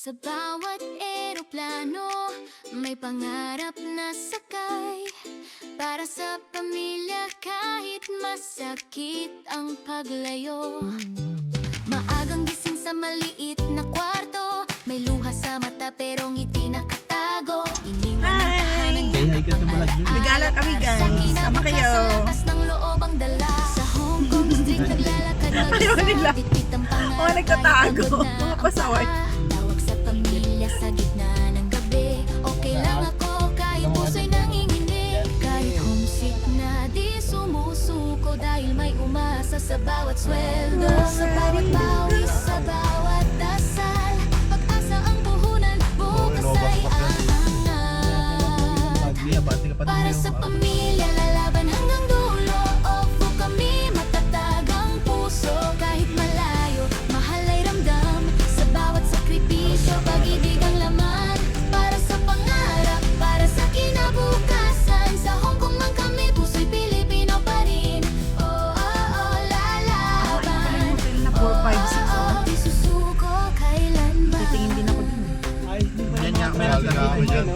Sa bawat eroplano, may pangarap na sakay. Para sa pamilya kahit masakit ang paglayo. Maagang gising sa maliit na kwarto, may luha sa mata pero ngiti nakatago. Iniwan ang tahanan niya ang alaala. Regala kami guys, sama kayo. Sa lakas ng loob ang dala. Sa Hong Kong street naglalakad Ayaw nila. bitbit ang pangarap. Mga nagtatago, kahit pagod na mga ang pasaway. paa. Tawag sa pamilya sa gitna ng gabi. Okay lang ako kahit puso'y nanginginig. Kahit homesick na di sumusuko, dahil may umasa sa bawat sweldo. Sa bawat pawis, sa bawat dasal, pag-asa ang puhunan, bukas ay aangat. Para sa pamilya, lalaban hanggang dulo. Opo kami, matatag ang puso. Kahit malayo, mahal ay ramdam. Sa bawat sakripisyo, pag-ibig ang laman. Para sa pangarap, para sa kinabukasan. Sa Hong Kong man kami, puso'y Pilipino pa rin. Oh, oh, oh, lalaban. Hotel na 4, 5, 6. Oh, di susuko kailanman. Titingin din ako din. Yan nga, meron ka dyan.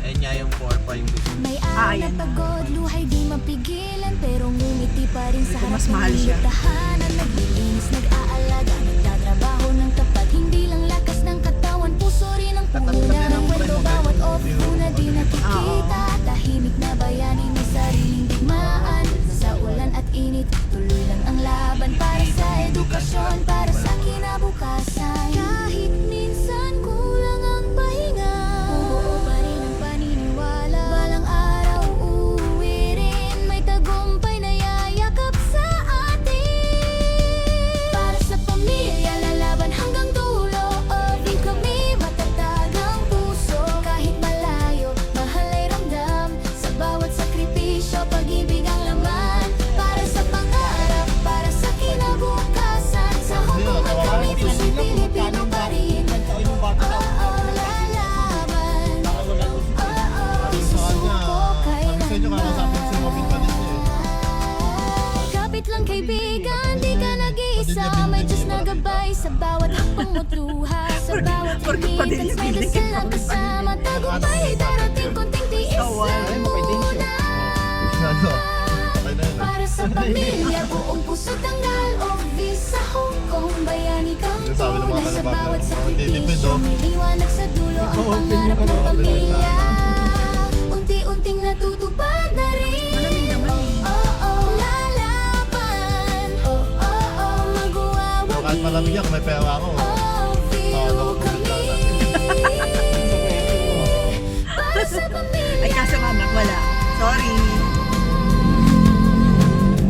Ayan nga yung 4 yung gusto. May araw na ayan na. pagod, luhay di mapigilan, pero ngumiti pa rin sa Ito, harap mas ng mahal siya. tahanan. Naglilinis, nag-aalaga, nagtatrabaho ng tapat. Hindi lang lakas ng katawan, puso rin ang puhunan. Ang kwento bawat off-una di nakikita. Tahimik na bayani, may sariling digmaan. Sa ulan at init, tuloy lang ang laban. Para sa edukasyon, para sa kinabukasan. Kahit minsan kulang ang pahinga, buo pa rin ang paniniwala. Balang araw uuwi rin, may tagumpay na yayakap sa atin. Para sa pamilya, lalaban hanggang dulo. Di kami matatag ang puso. Kahit malayo, mahal ay ramdam. Sa bawat sakripisyo, pag-ibig ang laman. Para sa pangarap, para sa kinabukasan. Sa Hong Kong man kami, puso'y Pilipino pa rin. Oo, lalaban. Oo, di susuko kailanman. Kapit lang kaibigan, di ka nag-iisa. May Diyos na gabay sa bawat hakbang mo't luha. Sa bawat hinitan, may dasal na kasama. Tagumpay ay darating, konting tiis lang muna. Para sa pamilya, buong puso tanggal Obvious sa Hong Kong, bayani kang tunay. Sa bawat sakripisyo, may liwanag sa dulo. Ang pangarap ng pamilya, unti-unting natutupad na rin. Malamig naman eh. Oo, lalaban. Oo, magwawabi. Kahit malamig yan, kung may pera ako. Feel kami. Para sa pamilya, Ay, kaso anak, wala. Sorry.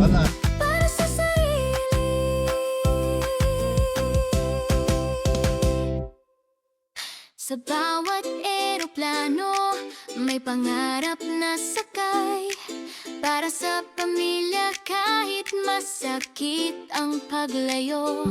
Wala. para sa sarili. Sa bawat eroplano, may pangarap na sakay. Para sa pamilya kahit masakit ang paglayo.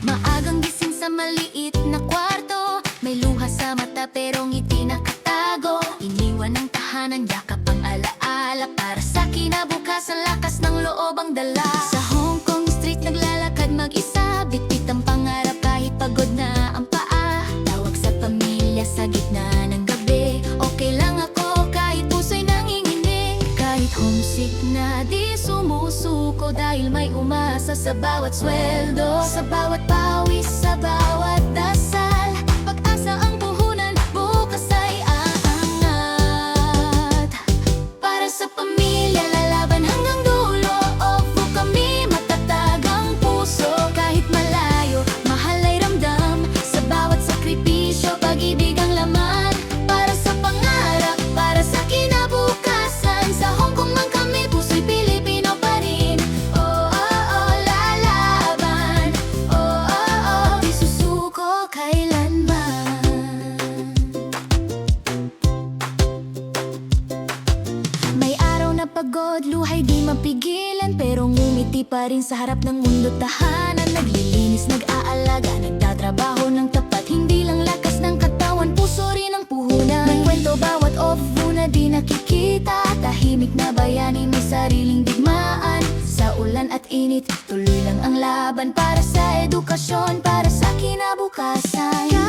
Maagang gising sa maliit na kwarto, may luha sa mata pero ngiti nakatago. Iniwan ng tahanan, yakap ang alaala. Para sa kinabukasan, lakas ng loob ang dala. Sa Hong Kong street naglalakad mag-isa, bitbit ang pangarap kahit pagod na ang paa. Tawag sa pamilya sa gitna ng gabi. Okay lang ako kahit puso'y nanginginig. Kahit homesick na di sumusuko, dahil may umasa sa bawat sweldo. Sa bawat pawis, sa bawat dasal, pag-asa ang puhunan, bukas ay aangat. Para sa pamilya, lalaban hanggang dulo. Opo kami, matatag ang puso. Kahit malayo, mahal ay ramdam. Sa bawat sakripisyo, pag-ibig ang laman. Para sa pangarap, para sa kinabukasan. Sa Hong Kong man kami, puso'y Pilipino pa rin. Oh, oh, oh, lalaban. Oh, oh, oh, di susuko kailanman. May araw na pagod, luhay di mapigilan, pero ngumiti pa rin sa harap ng mundo tahanan. Naglilinis, nag-aalaga, nagtatrabaho ng tapat. Hindi lang lakas ng katawan, puso rin ang puhunan. May kwento bawat off-una di nakikita. Tahimik na bayani, may sariling digmaan. Sa ulan at init, tuloy lang ang laban. Para sa edukasyon, para sa kinabukasan.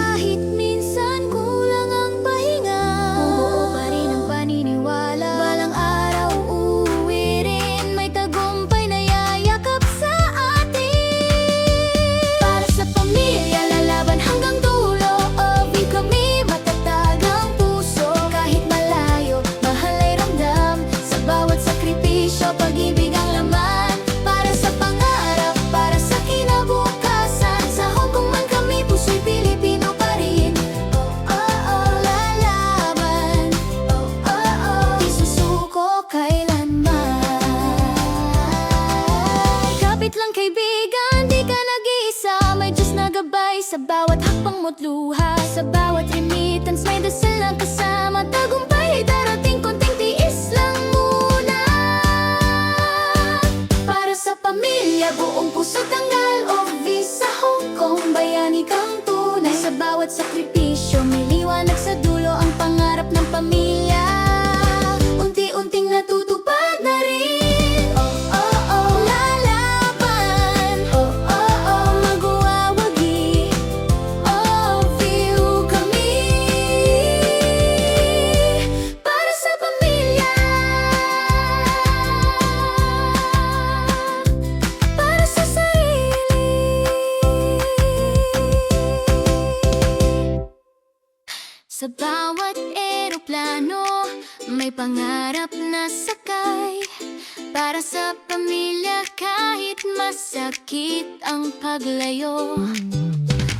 hakbang mo't luha, sa bawat remittance may dasal na kasama. Tagumpay ay darating, konting tiis lang muna. Para sa pamilya, buong puso tanggal o visa Hong Kong, bayani kang tunay. Sa bawat sakripisyo, may liwanag sa dulo ang pangarap ng pamilya. Unti-unting natutupad na rin. Oh, oh, oh, lalaban. Oh, oh, oh, magwawagi. Oh, view kami. Para sa pamilya. Para sa sarili. Sa bawat eroplano, may pangarap na sakay. Para sa pamilya, kahit masakit ang paglayo.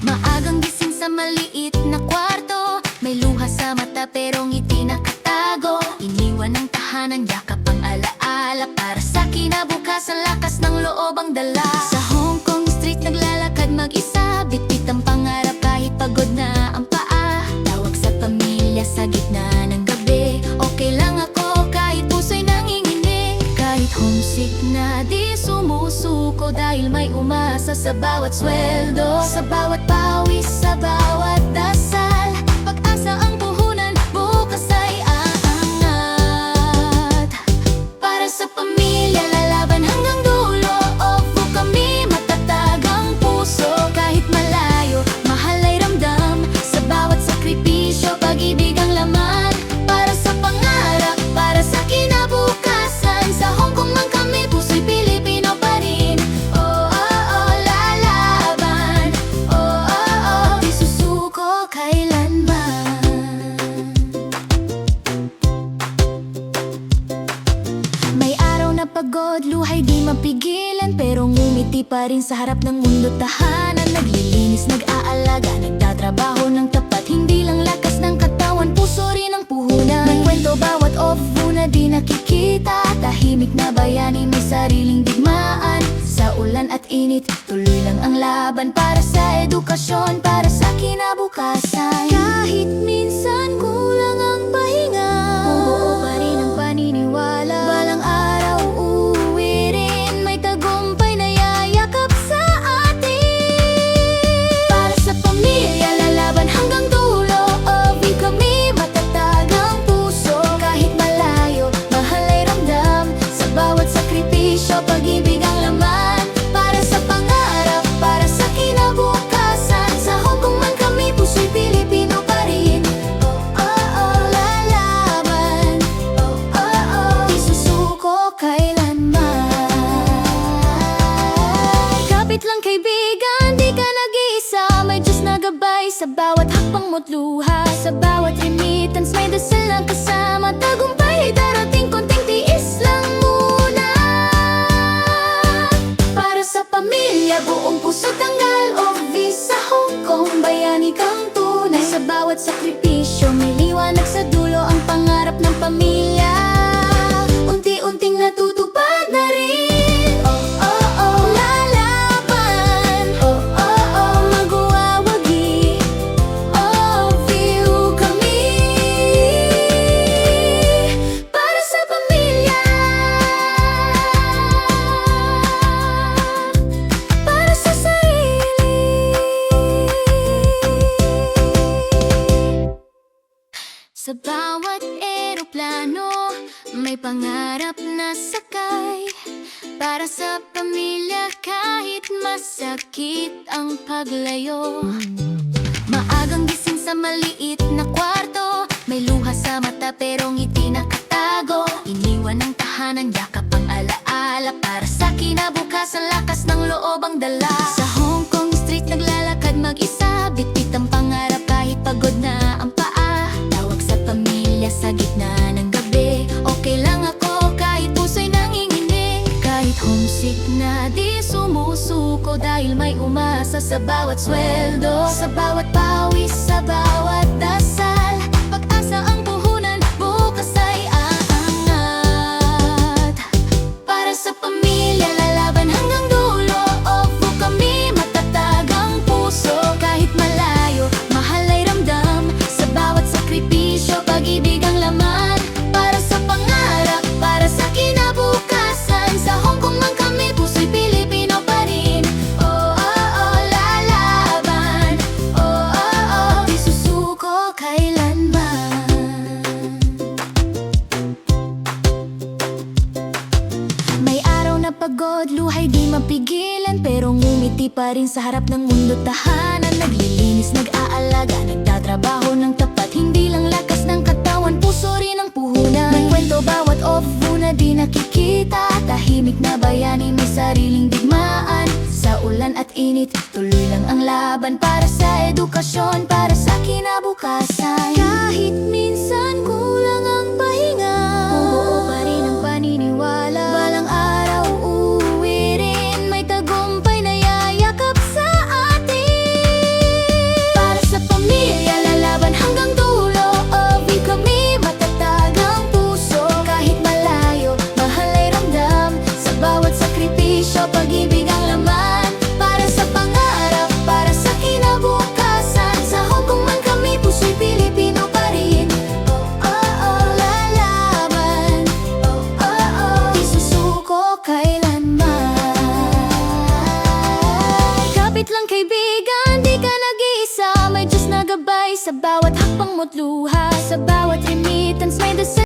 Maagang gising sa maliit na kwarto, may luha sa mata pero ngiti nakatago. Iniwan ng tahanan, yakap ang alaala. Para sa kinabukasan, lakas ng loob ang dala. Sa Hong Kong street, naglalakad mag-isa. Bitbit ang pangarap kahit pagod na ang paa. Tawag sa pamilya sa gitna ng gabi. Okay lang ako kahit puso'y nanginginig. Kahit homesick na di sumusuko, dahil may umasa sa bawat sweldo. Sa bawat pawis, sa bawat dasal, pag-asa ang puhunan, bukas ay aangat. Para sa pamilya, lalaban hanggang dulo. Opo kami, matatag ang puso. Kahit malayo, mahal ay ramdam. Sa bawat sakripisyo, pag-ibig ang laman. Para sa pangarap, para sa kinabukasan. Sa Hong Kong man kami, puso'y Pilipino pa rin. Oh, oh, oh, lalaban. Oh, oh, oh, di susuko kailanman. May araw na pagod, luhay di mapigilan, pero ngumiti pa rin sa harap ng mundo tahanan. Naglilinis, nag-aalaga, nagtatrabaho ng tapat. Hindi lang lakas ng katawan, puso rin ang puhunan. May kwento bawat off-view na di nakikita. Tahimik na bayani, may sariling digmaan. Sa ulan at init, tuloy lang ang laban. Para sa edukasyon, para sa kinabukasan. Kahit minsan kulang ang pahinga, bubuo pa rin ang paniniwala. Balang araw uuwi rin, may tagumpay na yayakap sa atin. Para sa pamilya, lalaban hanggang dulo. Obi kami, matatag ang puso. Kahit malayo, mahal ay ramdam. Sa bawat sakripisyo, pag-ibig ang laman. Para sa pangarap, para sa kinabukasan. Sa Hong Kong man kami, puso'y Pilipino pa rin. Oh, oh, oh, lalaban. Oh, oh, oh, di susuko kailanman. Kapit lang kaibigan, di ka nag-iisa. May Diyos na gabay sa bawat hakbang mo't luha. Sa bawat remittance, may dasal na kasama. Tagumpay ay darating, konting tiis lang muna. Para sa pamilya, buong puso tanggal o visa Hong Kong, bayani kang tunay. Sa bawat sakripisyo, may liwanag sa dulo ang pangarap ng pamilya. Unti-unting natutupad na rin. Oh, oh, oh, lalaban. Oh, oh, oh, magwawagi. Oh, view kami. Para sa pamilya. Para sa sarili. Sa bawat eroplano, may pangarap na sakay. Para sa pamilya, kahit masakit ang paglayo. Maagang gising sa maliit na kwarto, may luha sa mata pero ngiti nakatago. Iniwan ng tahanan, yakap ang alaala. Para sa kinabukasan, lakas ng loob ang dala. Sa Hong Kong street, naglalakad mag-isa. Bitbit ang pangarap kahit pagod na ang paa. Tawag sa pamilya sa gitna ng gabi. Okay lang ako kahit puso'y nanginginig. Kahit homesick na di sumusuko, dahil may umasa sa bawat sweldo. Sa bawat pawis, sa bawat dasal, pag-asa ang puhunan, bukas ay aangat. Para sa pamilya, lalaban hanggang dulo. Opo kami, matatag ang puso. Kahit malayo, pa rin sa harap ng mundo tahanan. Naglilinis, nag-aalaga, nagtatrabaho ng tapat. Hindi lang lakas ng katawan, puso rin ang puhunan. May kwento bawat ofu na di nakikita. Tahimik na bayani, may sariling digmaan. Sa ulan at init, tuloy lang ang laban. Para sa edukasyon, para sa kinabukasan. Kahit minsan kulang ang pahinga, buo pa rin ang paniniwala. Balang araw uuwi rin, may tagumpay na yayakap sa atin. Para sa pamilya, lalaban hanggang dulo. Ovi kami, matatag ang puso. Kahit malayo, mahal ay ramdam. Sa bawat sakripisyo, pag-ibig ang laman. Para sa pangarap, para sa kinabukasan. Sa Hong Kong man kami, puso'y Pilipino pa rin. Oh, oh, oh, lalaban. Oh, oh, oh, di susuko kailanman. Kapit lang kaibigan, di ka nag-iisa. May Diyos na gabay sa bawat hakbang mo't luha. Sa bawat remittance may dasal.